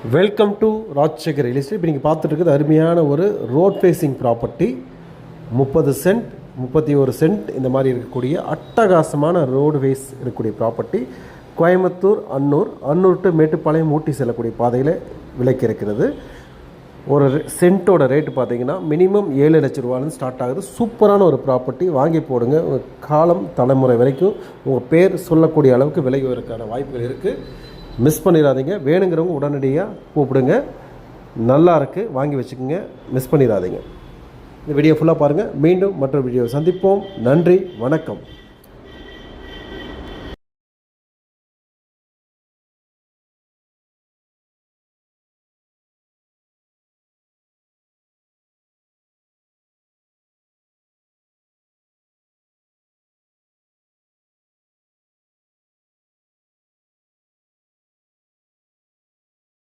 Welcome to Rajasekar real estate. இப்போ நீங்கள் பார்த்துட்டு இருக்கிறது அருமையான ஒரு road facing property. 30 cent 31 cent இந்த மாதிரி இருக்கக்கூடிய அட்டகாசமான ரோடு ஃபேஸ் இருக்கக்கூடிய ப்ராப்பர்ட்டி. கோயம்புத்தூர் அன்னூர் டு மேட்டுப்பாளையம் ஊட்டி செல்லக்கூடிய பாதையில் விலைக்கு இருக்கிறது. ஒரு சென்ட்டோட ரேட்டு பார்த்தீங்கன்னா மினிமம் 7 லட்ச ரூபான்னு ஸ்டார்ட் ஆகுது. சூப்பரான ஒரு ப்ராப்பர்ட்டி, வாங்கி போடுங்க. காலம் தலைமுறை வரைக்கும் உங்கள் பேர் சொல்லக்கூடிய அளவுக்கு விலை உயர்றதுக்கான வாய்ப்புகள் இருக்குது. மிஸ் பண்ணிடாதீங்க. வேணுங்கிறவங்க உடனடியாக கூப்பிடுங்க. நல்லா இருக்குது, வாங்கி வச்சுக்கோங்க, மிஸ் பண்ணிடாதீங்க. இந்த வீடியோ ஃபுல்லாக பாருங்கள். மீண்டும் மற்றொரு வீடியோவை சந்திப்போம். நன்றி, வணக்கம்.